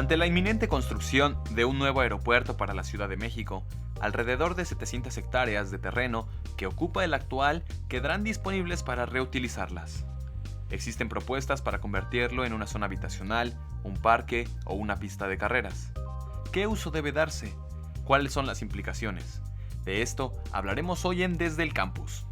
Ante la inminente construcción de un nuevo aeropuerto para la Ciudad de México, alrededor de 700 hectáreas de terreno que ocupa el actual quedarán disponibles para reutilizarlas. Existen propuestas para convertirlo en una zona habitacional, un parque o una pista de carreras. ¿Qué uso debe darse? ¿Cuáles son las implicaciones? De esto hablaremos hoy en Desde el Campus.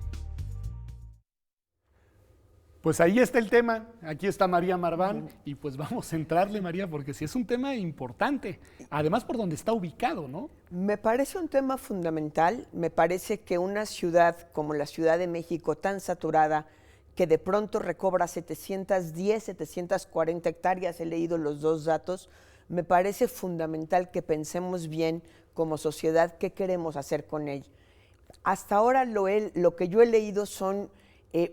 Pues ahí está el tema, aquí está María Marván y pues vamos a entrarle, María, porque sí es un tema importante, además por donde está ubicado, ¿no? Me parece un tema fundamental, me parece que una ciudad como la Ciudad de México, tan saturada, que de pronto recobra 710, 740 hectáreas, he leído los dos datos, me parece fundamental que pensemos bien como sociedad qué queremos hacer con ella. Hasta ahora lo que yo he leído son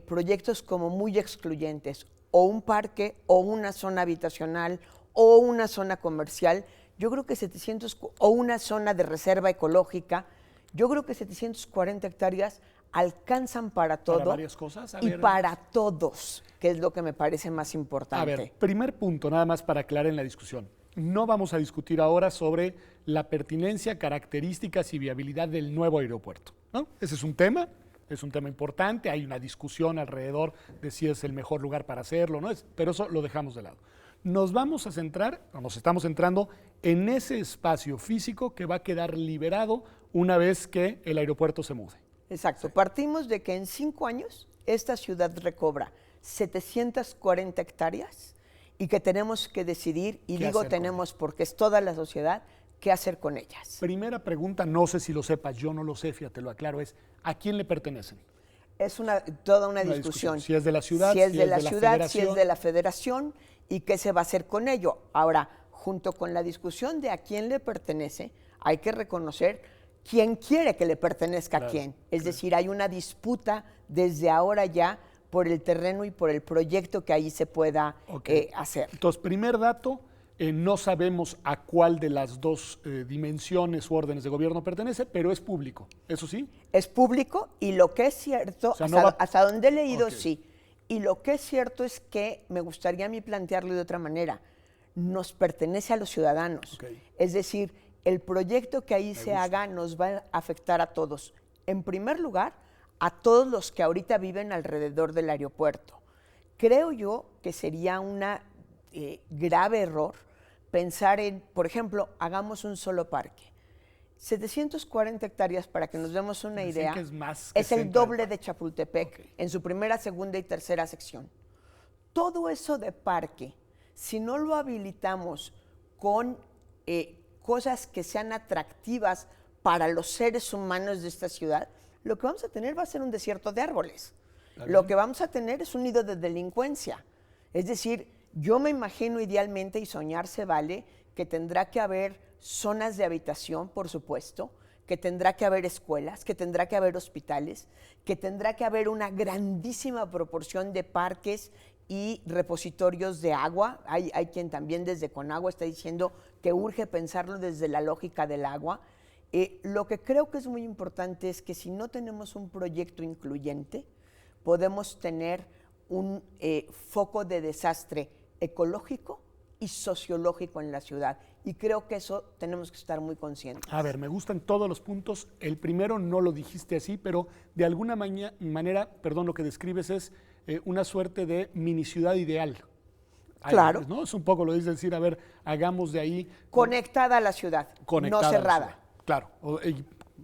proyectos como muy excluyentes, o un parque, o una zona habitacional, o una zona comercial. Yo creo que 700, o una zona de reserva ecológica, yo creo que 740 hectáreas alcanzan para todo. Para varias cosas. Y para todos, que es lo que me parece más importante. A ver, primer punto, nada más para aclarar en la discusión. No vamos a discutir ahora sobre la pertinencia, características y viabilidad del nuevo aeropuerto, ¿no? Ese es un tema importante, hay una discusión alrededor de si es el mejor lugar para hacerlo, ¿no? Pero eso lo dejamos de lado. Nos vamos a centrar, o nos estamos centrando en ese espacio físico que va a quedar liberado una vez que el aeropuerto se mude. Exacto, partimos de que en 5 años esta ciudad recobra 740 hectáreas y que tenemos que decidir, y digo tenemos porque es toda la sociedad, qué hacer con ellas. Primera pregunta, no sé si lo sepas, yo no lo sé, fíjate, lo aclaro, es ¿a quién le pertenecen? Es toda una discusión. Si es de la ciudad, si es de la ciudad, si es de la federación y qué se va a hacer con ello. Ahora, junto con la discusión de a quién le pertenece, hay que reconocer quién quiere que le pertenezca a quién. Es decir, hay una disputa desde ahora ya por el terreno y por el proyecto que ahí se pueda hacer. Entonces, primer dato, no sabemos a cuál de las dos dimensiones u órdenes de gobierno pertenece, pero es público, ¿eso sí? Es público y lo que es cierto, o sea, hasta donde he leído, sí. Y lo que es cierto es que me gustaría a mí plantearlo de otra manera. Nos pertenece a los ciudadanos. Es decir, el proyecto que ahí se haga nos va a afectar a todos. En primer lugar, a todos los que ahorita viven alrededor del aeropuerto. Creo yo que sería un grave error pensar en, por ejemplo, hagamos un solo parque. 740 hectáreas, para que nos demos una idea, es el doble de Chapultepec en su primera, segunda y tercera sección. Todo eso de parque, si no lo habilitamos con cosas que sean atractivas para los seres humanos de esta ciudad, lo que vamos a tener va a ser un desierto de árboles. Lo que vamos a tener es un nido de delincuencia. Es decir, yo me imagino idealmente, y soñar se vale, que tendrá que haber zonas de habitación, por supuesto, que tendrá que haber escuelas, que tendrá que haber hospitales, que tendrá que haber una grandísima proporción de parques y repositorios de agua. Hay quien también desde Conagua está diciendo que urge pensarlo desde la lógica del agua. Lo que creo que es muy importante es que si no tenemos un proyecto incluyente, podemos tener un foco de desastre ecológico y sociológico en la ciudad. Y creo que eso tenemos que estar muy conscientes. A ver, me gustan todos los puntos. El primero no lo dijiste así, pero de alguna manera, perdón, lo que describes es una suerte de mini ciudad ideal. Claro. ¿No? Es un poco lo dices decir, a ver, hagamos de ahí. Conectada a la ciudad, no cerrada. Claro,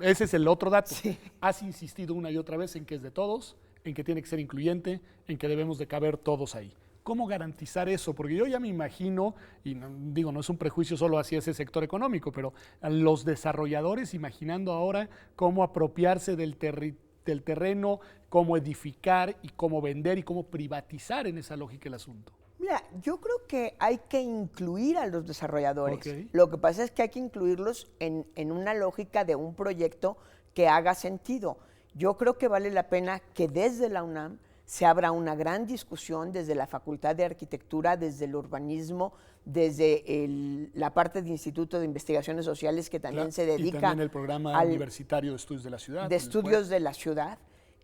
ese es el otro dato. Sí. Has insistido una y otra vez en que es de todos, en que tiene que ser incluyente, en que debemos de caber todos ahí. ¿Cómo garantizar eso? Porque yo ya me imagino, y no es un prejuicio solo hacia ese sector económico, pero a los desarrolladores imaginando ahora cómo apropiarse del terreno, cómo edificar y cómo vender y cómo privatizar en esa lógica el asunto. Mira, yo creo que hay que incluir a los desarrolladores. Okay. Lo que pasa es que hay que incluirlos en una lógica de un proyecto que haga sentido. Yo creo que vale la pena que desde la UNAM se abra una gran discusión desde la Facultad de Arquitectura, desde el urbanismo, desde la parte del Instituto de Investigaciones Sociales que también se dedica. Y también el programa universitario de estudios de la ciudad. De estudios de la ciudad.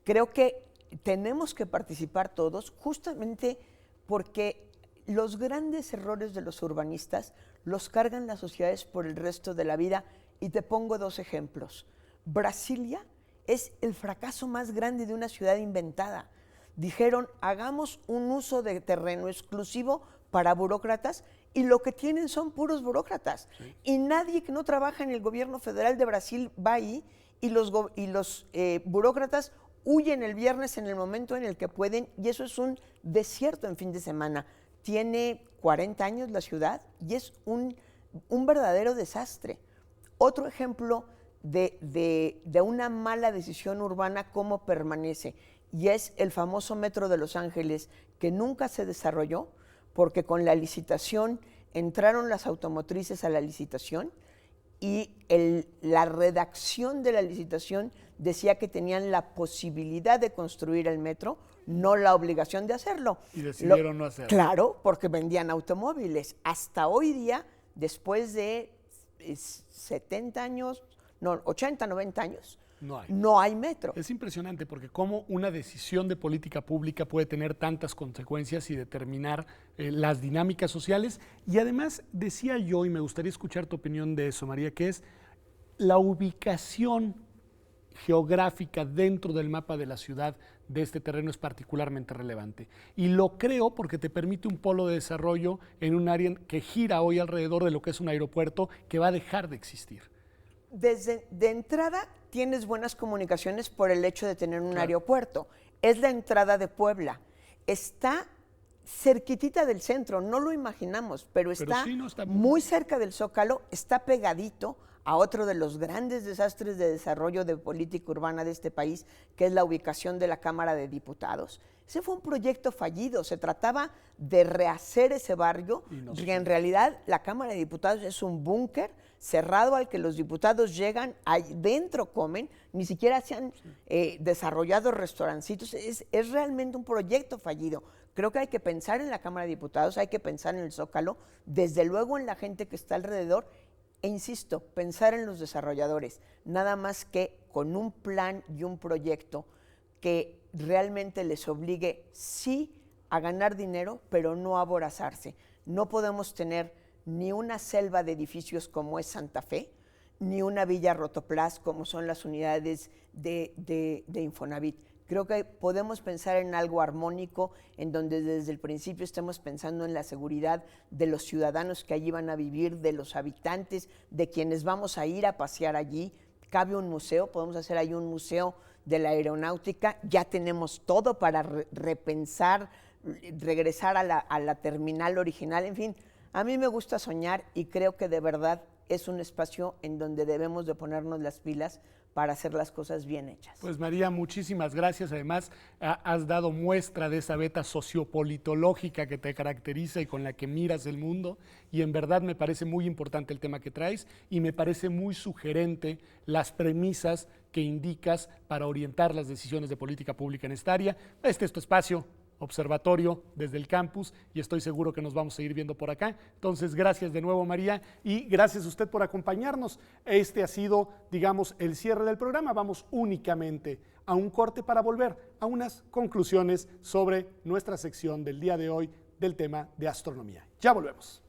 Creo que tenemos que participar todos justamente porque los grandes errores de los urbanistas los cargan las sociedades por el resto de la vida. Y te pongo 2 ejemplos. Brasilia es el fracaso más grande de una ciudad inventada. Dijeron, hagamos un uso de terreno exclusivo para burócratas, y lo que tienen son puros burócratas. Sí. Y nadie que no trabaja en el gobierno federal de Brasil va ahí, y los burócratas huyen el viernes en el momento en el que pueden, y eso es un desierto en fin de semana. Tiene 40 años la ciudad y es un verdadero desastre. Otro ejemplo de una mala decisión urbana, cómo permanece, y es el famoso metro de Los Ángeles, que nunca se desarrolló porque con la licitación entraron las automotrices a la licitación y la redacción de la licitación decía que tenían la posibilidad de construir el metro, no la obligación de hacerlo. Y decidieron no hacerlo. Claro, porque vendían automóviles. Hasta hoy día, después de 70 años, no, 80, 90 años, no hay metro. Es impresionante porque cómo una decisión de política pública puede tener tantas consecuencias y determinar las dinámicas sociales. Y además, decía yo, y me gustaría escuchar tu opinión de eso, María, que es la ubicación geográfica dentro del mapa de la ciudad de este terreno es particularmente relevante. Y lo creo porque te permite un polo de desarrollo en un área que gira hoy alrededor de lo que es un aeropuerto que va a dejar de existir. De entrada tienes buenas comunicaciones por el hecho de tener un aeropuerto. Es la entrada de Puebla. Está cerquitita del centro, no lo imaginamos, pero está, sí, no está muy cerca del Zócalo, está pegadito a otro de los grandes desastres de desarrollo de política urbana de este país, que es la ubicación de la Cámara de Diputados. Ese fue un proyecto fallido, se trataba de rehacer ese barrio, y en realidad la Cámara de Diputados es un búnker cerrado al que los diputados llegan, ahí dentro comen, ni siquiera se han desarrollado restaurancitos, es realmente un proyecto fallido. Creo que hay que pensar en la Cámara de Diputados, hay que pensar en el Zócalo, desde luego en la gente que está alrededor, e insisto, pensar en los desarrolladores, nada más que con un plan y un proyecto que realmente les obligue, sí, a ganar dinero, pero no a aborazarse. No podemos tener ni una selva de edificios como es Santa Fe, ni una villa rotoplas como son las unidades de Infonavit. Creo que podemos pensar en algo armónico, en donde desde el principio estemos pensando en la seguridad de los ciudadanos que allí van a vivir, de los habitantes, de quienes vamos a ir a pasear allí. Cabe un museo, podemos hacer ahí un museo de la aeronáutica, ya tenemos todo para repensar, regresar a la terminal original, en fin. A mí me gusta soñar y creo que de verdad es un espacio en donde debemos de ponernos las pilas para hacer las cosas bien hechas. Pues María, muchísimas gracias. Además, has dado muestra de esa beta sociopolitológica que te caracteriza y con la que miras el mundo, y en verdad me parece muy importante el tema que traes y me parece muy sugerente las premisas que indicas para orientar las decisiones de política pública en esta área. Este es tu espacio, Observatorio desde el campus, y estoy seguro que nos vamos a ir viendo por acá. Entonces, gracias de nuevo, María, y gracias a usted por acompañarnos. Este ha sido, digamos, el cierre del programa. Vamos únicamente a un corte para volver a unas conclusiones sobre nuestra sección del día de hoy del tema de astronomía. Ya volvemos.